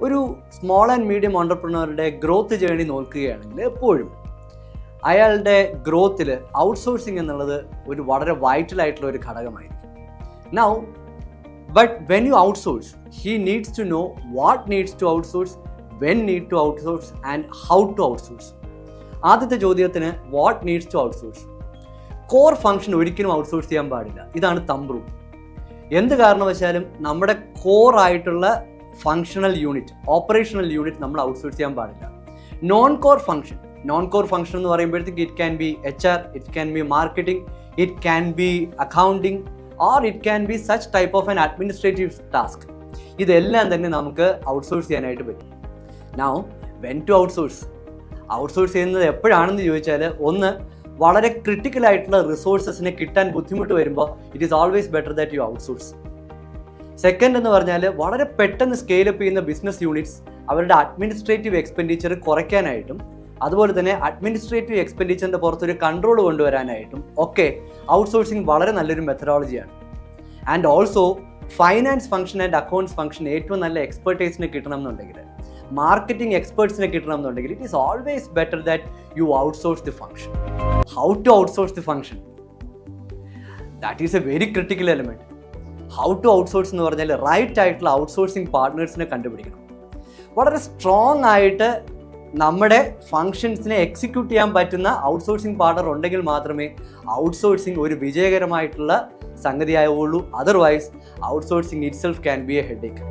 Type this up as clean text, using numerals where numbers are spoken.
ഒരു small and medium ഓണ്ടർപ്രണറുടെ growth journey നോക്കുകയാണെങ്കിൽ എപ്പോഴും അയാളുടെ ഗ്രോത്തിൽ ഔട്ട്സോഴ്സിങ് എന്നുള്ളത് ഒരു വളരെ വൈറ്റൽ ആയിട്ടുള്ള ഒരു ഘടകമായിരിക്കും. Now but when you outsource he needs to know what needs to outsource, when need to outsource and how to outsource. ആദ്യത്തെ ചോദ്യത്തിന് what needs to outsource. Core function ഒരിക്കലും ഔട്ട്സോഴ്സ് ചെയ്യാൻ പാടില്ല. ഇതാണ് തമ്പ് റൂൾ. എന്ത് കാരണവശാലും നമ്മുടെ കോർ ആയിട്ടുള്ള ഫങ്ഷണൽ യൂണിറ്റ്, ഓപ്പറേഷണൽ യൂണിറ്റ് നമ്മൾ ഔട്ട്സോഴ്സ് ചെയ്യാൻ പാടില്ല. നോൺ കോർ ഫംഗ്ഷൻ എന്ന് പറയുമ്പോഴത്തേക്ക് it can be HR, it can be marketing, it can be accounting, or it can be such type of an administrative task. ഇതെല്ലാം തന്നെ നമുക്ക് outsource ചെയ്യാനായിട്ട് പറ്റും. നൗ വെൻ ടു ഔട്ട്സോഴ്സ് ചെയ്യുന്നത് എപ്പോഴാണെന്ന് ചോദിച്ചാൽ, ഒന്ന്, വളരെ ക്രിട്ടിക്കൽ ആയിട്ടുള്ള റിസോഴ്സസിനെ കിട്ടാൻ ബുദ്ധിമുട്ട് വരുമ്പോൾ it is always better that you outsource. Second എന്ന് പറഞ്ഞാൽ, വളരെ പെട്ടെന്ന് സ്കെയിലപ്പ് ചെയ്യുന്ന ബിസിനസ് യൂണിറ്റ്സ് അവരുടെ അഡ്മിനിസ്ട്രേറ്റീവ് എക്സ്പെൻഡിച്ചർ കുറയ്ക്കാനായിട്ടും അതുപോലെ തന്നെ അഡ്മിനിസ്ട്രേറ്റീവ് എക്സ്പെൻഡിച്ചറിൻ്റെ പുറത്തൊരു കൺട്രോൾ കൊണ്ടുവരാനായിട്ടും ഒക്കെ ഔട്ട്സോഴ്സിങ് വളരെ നല്ലൊരു മെത്തഡോളജിയാണ്. And also finance function and accounts function ഏറ്റവും നല്ല എക്സ്പെർട്ടൈസിനെ കിട്ടണം എന്നുണ്ടെങ്കിൽ, മാർക്കറ്റിംഗ് എക്സ്പെർട്സിനെ കിട്ടണം എന്നുണ്ടെങ്കിൽ, it is always better that you outsource the function. How to outsource the function, that is a very critical element. How to outsource എന്ന് പറഞ്ഞാൽ റൈറ്റ് ആയിട്ടുള്ള ഔട്ട്സോഴ്സിങ് പാർട്ട്നേഴ്സിനെ കണ്ടുപിടിക്കണം. വളരെ സ്ട്രോങ് ആയിട്ട് നമ്മുടെ ഫങ്ഷൻസിനെ എക്സിക്യൂട്ട് ചെയ്യാൻ പറ്റുന്ന ഔട്ട്സോഴ്സിങ് പാർട്ണർ ഉണ്ടെങ്കിൽ മാത്രമേ ഔട്ട്സോഴ്സിങ് ഒരു വിജയകരമായിട്ടുള്ള സംഗതിയാവുള്ളൂ. Otherwise outsourcing itself can be a headache.